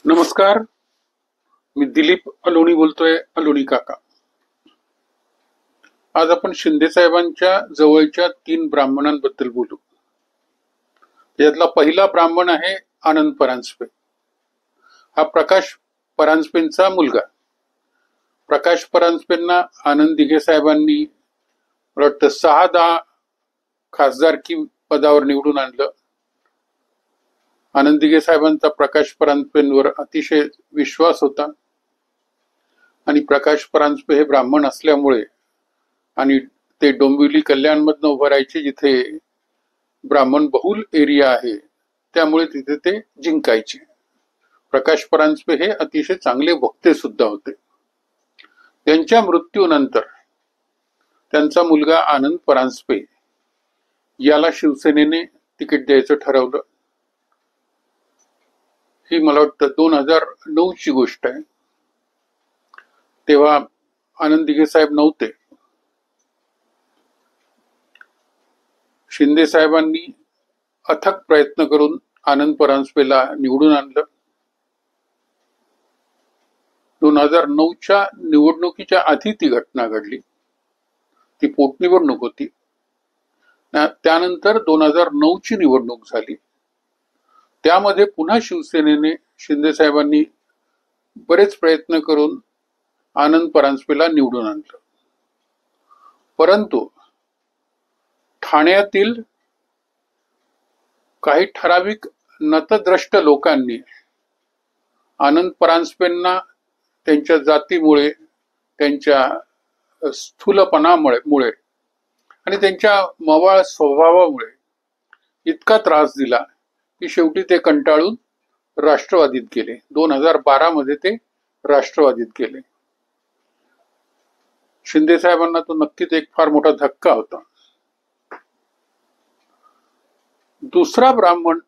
नमस्कार. मी दिलीप अलोणी बोलतोय, अलोणी काका. आज आपण शिंदे साहेबांच्या जवळच्या 3 ब्राह्मणांबद्दल बोलू. यातला पहिला ब्राह्मण आहे आनंद परांजपे. हा प्रकाश परांजपेंचा मुलगा. प्रकाश परांजपेंना आनंद दिघे साहेबांनी मला वाटतं 6-10 खासदारकी पदावर निवडून आणलं. आनंद दिघे साहेबांचा प्रकाश परांजपेंवर अतिशय विश्वास होता आणि प्रकाश परांजपे हे ब्राह्मण असल्यामुळे आणि ते डोंबिवली कल्याणमधनं उभं राहायचे, जिथे ब्राह्मण बहुल एरिया आहे, त्यामुळे तिथे ते जिंकायचे. प्रकाश परांजपे हे अतिशय चांगले वक्ते सुद्धा होते. त्यांच्या मृत्यूनंतर त्यांचा मुलगा आनंद परांजपे याला शिवसेनेने तिकीट द्यायचं ठरवलं. ही मला वाटतं 2009ची गोष्ट आहे. तेव्हा आनंद दिघे साहेब नव्हते. शिंदे साहेबांनी अथक प्रयत्न करून आनंद परांजपेला निवडून आणलं. 2009च्या निवडणुकीच्या आधी ती घटना घडली. ती पोटनिवडणूक होती. त्यानंतर 2009ची निवडणूक झाली. त्यामध्ये पुन्हा शिवसेनेने, शिंदे साहेबांनी बरेच प्रयत्न करून आनंद परांजपेला निवडून आणलं. परंतु ठाण्यातील काही ठराविक नतद्रष्ट लोकांनी आनंद परांजपेंना त्यांच्या जातीमुळे, त्यांच्या स्थूलपणामुळे आणि त्यांच्या मवाळ स्वभावामुळे इतका त्रास दिला की शेवटी ते कंटाळून राष्ट्रवादीत गेले. 2012 मध्ये ते राष्ट्रवादीत गेले. शिंदे साहेबांना तो नक्कीच एक फार मोठा धक्का होता. दुसरा ब्राह्मण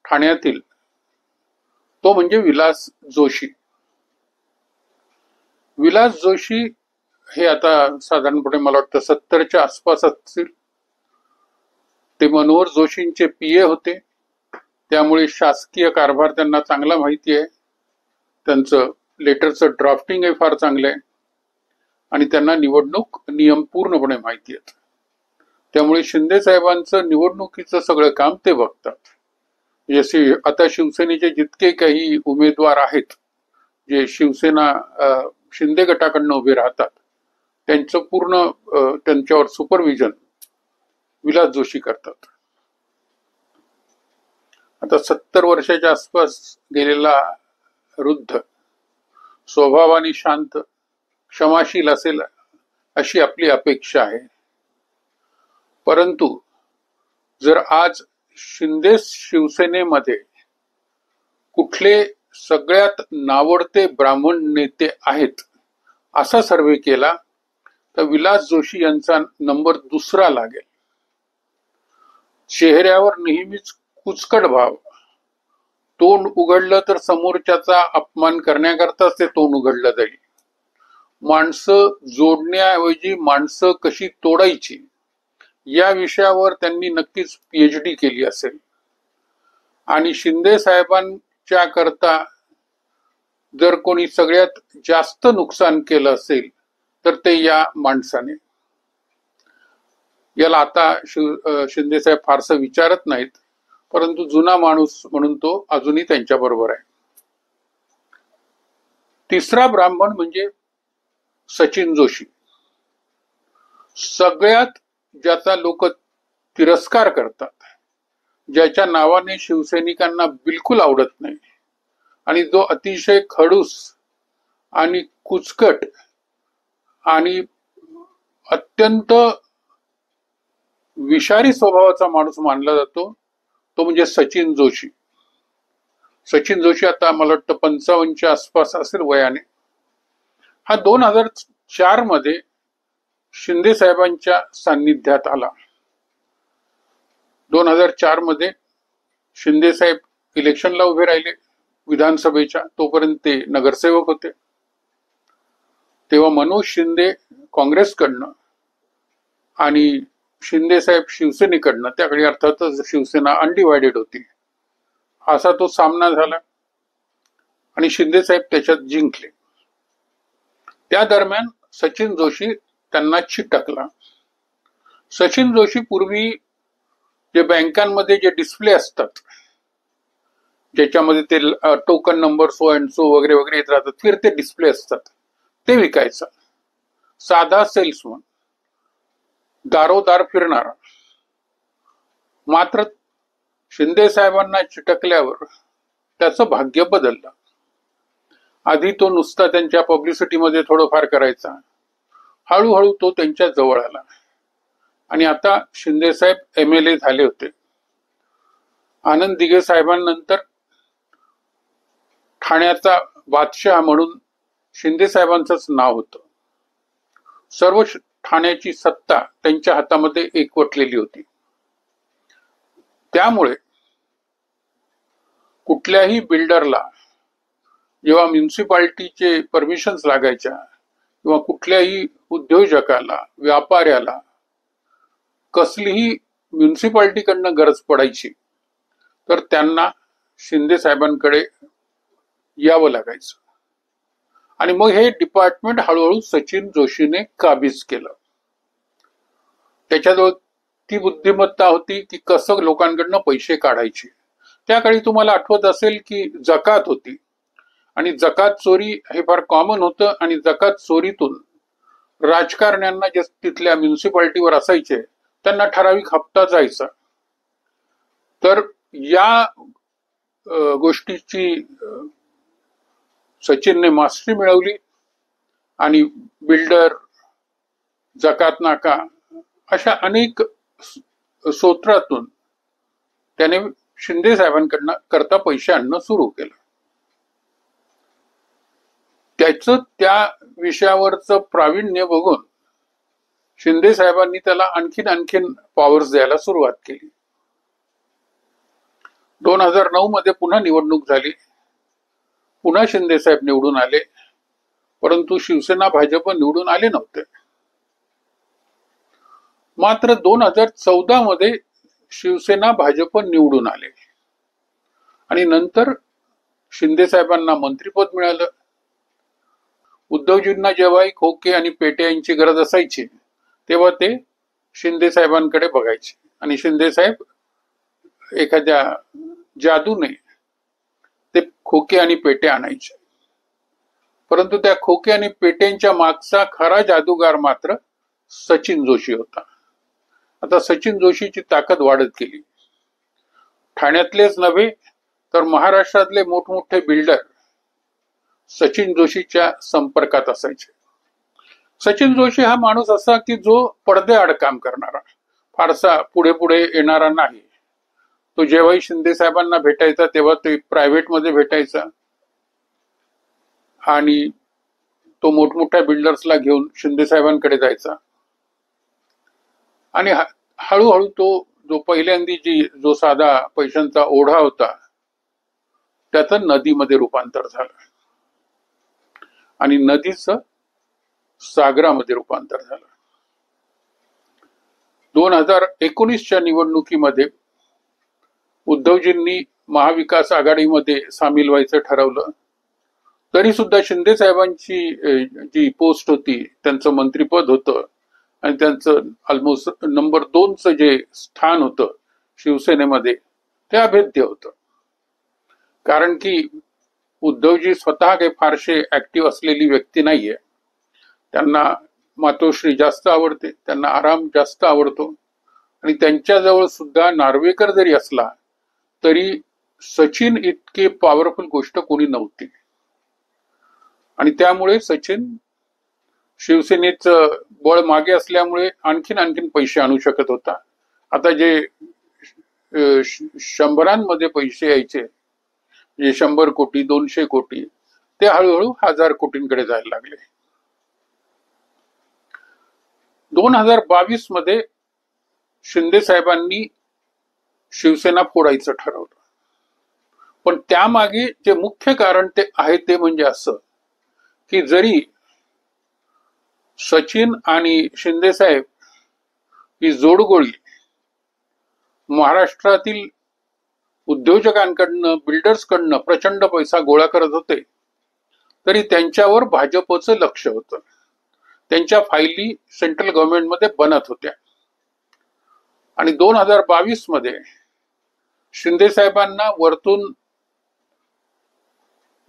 ठाण्यातील तो म्हणजे विलास जोशी. विलास जोशी हे आता साधारणपणे मला वाटतं 70च्या आसपास असतील. ते मनोहर जोशींचे पीए होते, त्यामुळे शासकीय कारभार त्यांना चांगला माहिती आहे. त्यांचं लेटरचं ड्राफ्टिंग हे फार चांगलं आहे आणि त्यांना निवडणूक नियम पूर्णपणे माहिती आहेत. त्यामुळे शिंदे साहेबांचं निवडणुकीचं सगळं काम ते बघतात. जसे आता शिवसेनेचे जितके काही उमेदवार आहेत, जे शिवसेना शिंदे गटाकडनं उभे राहतात, त्यांचं पूर्ण त्यांच्यावर सुपरविजन विलास जोशी करतात. आता 70 वर्षाच्या आसपास गेलेला वृद्ध, स्वभावाने शांत, क्षमाशील असेल अशी आपली अपेक्षा आहे. परंतु जर आज शिंदे शिवसेनेमध्ये कुठले सगळ्यात नावडते ब्राह्मण नेते आहेत असा सर्वे केला तर विलास जोशी यांचा नंबर 2रा लागेल. चेहऱ्यावर नेहमीच कुचकट भाव, तोंड उघडलं तर समोरच्याचा अपमान करण्याकरताच ते तोंड उघडलं जाईल. माणसं जोडण्याऐवजी माणसं कशी तोडायची या विषयावर त्यांनी नक्कीच पीएचडी केली असेल. आणि शिंदे साहेबांच्या करता जर कोणी सगळ्यात जास्त नुकसान केलं असेल तर ते या माणसाने. याला आता शिंदे साहेब फारसं विचारत नाहीत, परंतु जुना माणूस म्हणून तो अजूनही त्यांच्या बरोबर आहे. तिसरा ब्राह्मण म्हणजे सचिन जोशी. सगळ्यात ज्याचा लोक तिरस्कार करतात, ज्याच्या नावाने शिवसैनिकांना बिलकुल आवडत नाही आणि जो अतिशय खडूस आणि कुचकट आणि अत्यंत विषारी स्वभावाचा माणूस मानला जातो, तो म्हणजे सचिन जोशी. सचिन जोशी आता मला वाटतं 55च्या आसपास असेल वयाने. हा 2004 मध्ये शिंदे साहेबांच्या सान्निध्यात आला. 2004 मध्ये शिंदे साहेब इलेक्शनला उभे राहिले विधानसभेच्या. तोपर्यंत ते नगरसेवक होते. तेव्हा मनोज शिंदे काँग्रेसकडनं आणि शिंदे साहेब शिवसेनेकडनं, त्याकडे अर्थातच शिवसेना अनडिवायडेड होती, असा तो सामना झाला. आणि शिंदे साहेब त्याच्यात जिंकले. त्या दरम्यान सचिन जोशी त्यांना चिटकला. सचिन जोशी पूर्वी जे बँकांमध्ये जे डिस्प्ले असतात, ज्याच्यामध्ये ते token number so and so वगैरे वगैरे येत राहतात, फिरते डिस्प्ले असतात, ते विकायचा. साधा सेल्समन, दारोदार फिरणारा. मात्र शिंदे साहेबांना चिटकल्यावर त्याचं भाग्य बदललं. आधी तो नुसता त्यांच्या पब्लिसिटीमध्ये थोडंफार करायचा, हळूहळू तो त्यांच्या जवळ आला आणि आता शिंदे साहेब MLA झाले होते. आनंद दिघे साहेबांनंतर ठाण्याचा बादशाह म्हणून शिंदे साहेबांचंच नाव होतं. सर्व ठाण्याची सत्ता त्यांच्या हातामध्ये एकवटलेली होती. त्यामुळे कुठल्याही बिल्डरला जेव्हा म्युन्सिपाल्टीचे परमिशन्स लागायच्या किंवा कुठल्याही उद्योजकाला, व्यापाऱ्याला कसलीही म्युन्सिपाल्टीकडनं गरज पडायची तर त्यांना शिंदे साहेबांकडे यावं लागायचं. आणि मग हे डिपार्टमेंट हळूहळू सचिन जोशीने काबीज केलं. त्याच्याजवळ ती बुद्धिमत्ता होती की कसं लोकांकडनं पैसे काढायचे. त्याकाळी तुम्हाला आठवत असेल की जकात होती आणि जकात चोरी हे फार कॉमन होतं आणि जकात चोरीतून राजकारण्यांना जे तिथल्या म्युन्सिपाल्टीवर असायचे त्यांना ठराविक हप्ता जायचा. तर या गोष्टीची सचिनने मास्टरी मिळवली आणि बिल्डर, जकात नाका अशा अनेक सूत्रातून त्याने शिंदे साहेबांकडनं करता पैसे आणणं सुरू केलं. त्याचं त्या विषयावरचं प्रावीण्य बघून शिंदे साहेबांनी त्याला आणखीन पॉवर्स द्यायला सुरुवात केली. 2009 मध्ये पुन्हा निवडणूक झाली. पुन्हा शिंदे साहेब निवडून आले, परंतु शिवसेना भाजप निवडून आले नव्हते. मात्र 2014 मध्ये शिवसेना भाजप निवडून आले आणि नंतर शिंदे साहेबांना मंत्रिपद मिळालं. उद्धवजींना जेव्हाही खोके आणि पेटे यांची गरज असायची तेव्हा ते शिंदे साहेबांकडे बघायचे आणि शिंदे साहेब एखाद्या जादूने ते खोके आणि पेटे आणायचे. परंतु त्या खोके आणि पेट्यांच्या मागचा खरा जादूगार मात्र सचिन जोशी होता. आता सचिन जोशीची ताकद वाढत गेली. ठाण्यातलेच नव्हे तर महाराष्ट्रातले मोठमोठे बिल्डर सचिन जोशीच्या संपर्कात असायचे. सचिन जोशी हा माणूस असा की जो पडद्याआड काम करणारा, फारसा पुढे पुढे येणारा नाही. तो जेव्हाही शिंदे साहेबांना भेटायचा तेव्हा ते प्रायव्हेट मध्ये भेटायचा आणि तो मोठमोठ्या बिल्डर्सला घेऊन शिंदे साहेबांकडे जायचा आणि हळूहळू तो जो पहिल्यांदी जो साधा पैशांचा ओढा होता त्याचं नदीमध्ये रूपांतर झालं आणि नदीचं सागरामध्ये रूपांतर झालं. 2019च्या निवडणुकीमध्ये उद्धवजींनी महाविकास आघाडीमध्ये सामील व्हायचं ठरवलं, तरी सुद्धा शिंदे साहेबांची जी पोस्ट होती, त्यांचं मंत्रिपद होतं आणि त्यांचं ऑलमोस्ट नंबर 2चं जे स्थान होतं शिवसेनेमध्ये ते अभेद्य होतं. कारण की उद्धवजी स्वतः काही फारसे ऍक्टिव्ह असलेली व्यक्ती नाहीये. त्यांना मातोश्री जास्त आवडते, त्यांना आराम जास्त आवडतो आणि त्यांच्याजवळ सुद्धा नार्वेकर जरी असला तरी सचिन इतके पॉवरफुल गोष्ट कोणी नव्हती आणि त्यामुळे सचिन शिवसेनेचं बळ मागे असल्यामुळे आणखीन पैसे आणू शकत होता. आता जे शंभरांमध्ये पैसे यायचे, जे 100 कोटी 200 कोटी, ते हळूहळू 1000 कोटींकडे जायला लागले. 2022 मध्ये शिंदे साहेबांनी शिवसेना फोडायचं ठरवलं. पण त्यामागे जे मुख्य कारण ते आहे ते म्हणजे असं की जरी सचिन आणि शिंदे साहेब ही जोडगोळी महाराष्ट्रातील उद्योजकांकडनं, बिल्डर्सकडनं प्रचंड पैसा गोळा करत होते, तरी त्यांच्यावर भाजपचं लक्ष होतं. त्यांच्या फायली सेंट्रल गव्हर्नमेंटमध्ये बनत होत्या. आणि 2022 मध्ये शिंदे साहेबांना वरतून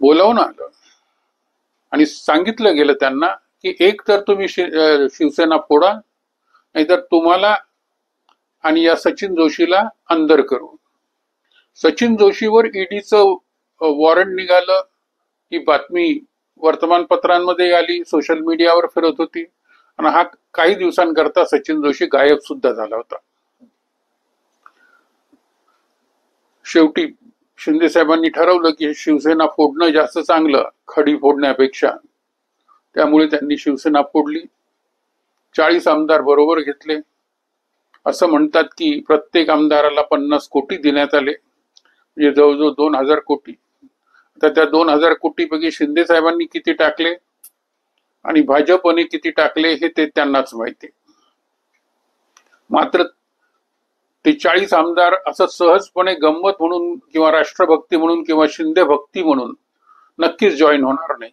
बोलावून आलं आणि सांगितलं गेलं त्यांना की एक तर तुम्ही शिवसेना फोडा, नाहीतर तुम्हाला आणि या सचिन जोशीला अंदर करू. सचिन जोशीवर ईडीचं वॉरंट निघालं, ही बातमी वर्तमानपत्रांमध्ये आली, सोशल मीडियावर फिरत होती आणि हा काही दिवसांकरता सचिन जोशी गायब सुद्धा झाला होता. शेवटी शिंदे साहेबांनी ठरवलं की शिवसेना फोडणं जास्त चांगलं खडी फोडण्यापेक्षा. त्यामुळे त्यांनी शिवसेना फोडली. 40 आमदार बरोबर घेतले. असं म्हणतात की प्रत्येक आमदाराला 50 कोटी देण्यात आले, म्हणजे जवळजवळ 2000 कोटी. आता त्या 2000 कोटीपैकी शिंदे साहेबांनी किती टाकले आणि भाजपने किती टाकले हे ते त्यांनाच माहिती. मात्र ते 40 आमदार असं सहजपणे गंमत म्हणून किंवा राष्ट्रभक्ती म्हणून किंवा शिंदे भक्ती म्हणून नक्कीच जॉईन होणार नाही.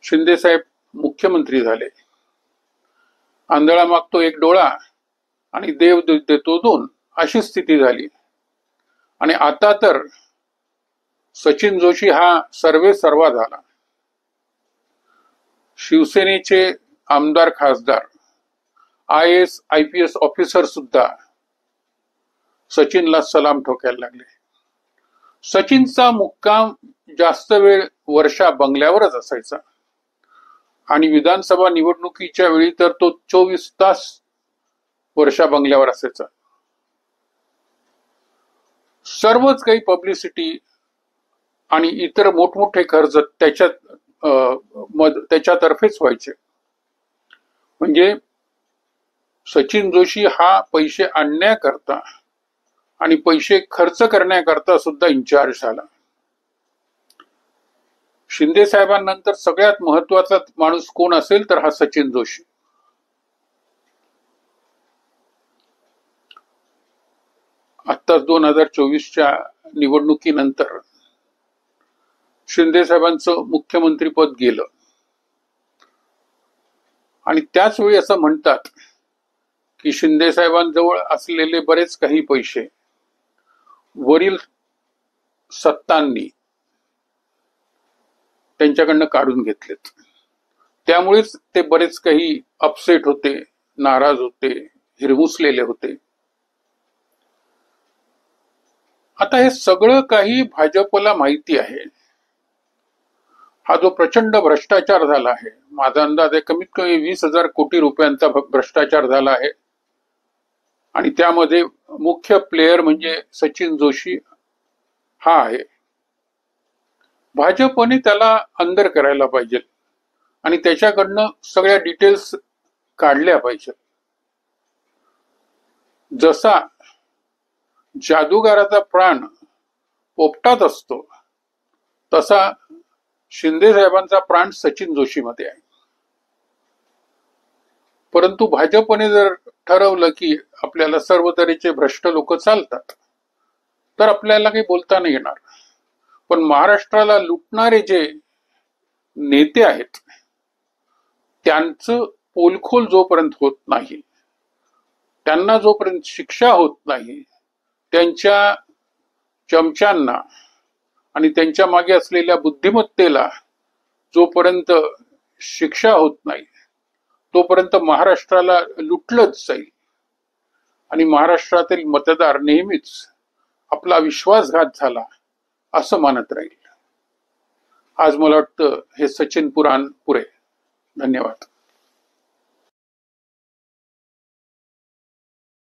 शिंदे साहेब मुख्यमंत्री झाले. आंधळा मागतो एक डोळा आणि देव देतो दोन, अशी स्थिती झाली. आणि आता तर सचिन जोशी हा सर्वे सर्वा झाला. शिवसेनेचे आमदार, खासदार, IAS IPS ऑफिसर सुद्धा सचिनला सलाम ठोकायला लागले. सचिनचा मुक्काम जास्त वेळ वर्षा बंगल्यावरच असायचा आणि विधानसभा निवडणुकीच्या वेळी तर तो 24 तास वर्षा बंगल्यावर असायचा. सर्वच काही पब्लिसिटी आणि इतर मोठमोठे खर्च त्याच्यातर्फेच व्हायचे. म्हणजे सचिन जोशी हा पैसे आणण्याकरता आणि पैसे खर्च करण्याकरता सुद्धा इन्चार्ज झाला. शिंदे साहेबांनंतर सगळ्यात महत्वाचा माणूस कोण असेल तर हा सचिन जोशी. आत्ताच 2024च्या निवडणुकीनंतर शिंदे साहेबांचं मुख्यमंत्रीपद गेलं आणि त्याच वेळी असं म्हणतात की शिंदे साहेबांजवळ असलेले बरेच काही पैसे वरील सत्तांनी त्यांच्याकडनं काढून घेतलेत. त्यामुळेच ते बरेच काही अपसेट होते, नाराज होते, हिरमुसलेले होते. आता हे सगळं काही भाजपला माहिती आहे. हा जो प्रचंड भ्रष्टाचार झाला आहे, माझा अंदाज आहे कमीत कमी 20,000 कोटी रुपयांचा भ्रष्टाचार झाला आहे. आणि त्यामध्ये मुख्य प्लेयर म्हणजे सचिन जोशी हा आहे. भाजपने त्याला अंदर करायला पाहिजे आणि त्याच्याकडनं सगळ्या डिटेल्स काढल्या पाहिजे. जसा जादूगाराचा प्राण पोपटात असतो तसा शिंदे साहेबांचा प्राण सचिन जोशी मध्ये आहे. परंतु भाजपने जर ठरवलं की आपल्याला सर्व तऱ्हेचे भ्रष्ट लोक चालतात तर आपल्याला काही बोलता नाही येणार. पण महाराष्ट्राला लुटणारे जे नेते आहेत त्यांचं पोलखोल जोपर्यंत होत नाही, त्यांना जोपर्यंत शिक्षा होत नाही, त्यांच्या चमच्यांना आणि त्यांच्या मागे असलेल्या बुद्धिमत्तेला जोपर्यंत शिक्षा होत नाही तोपर्यंत महाराष्ट्राला लुटलंच जाईल आणि महाराष्ट्रातील मतदार नेहमीच आपला विश्वासघात झाला असं मानत राहील. आज मला वाटतं हे सचिन पुराण पुरे. धन्यवाद.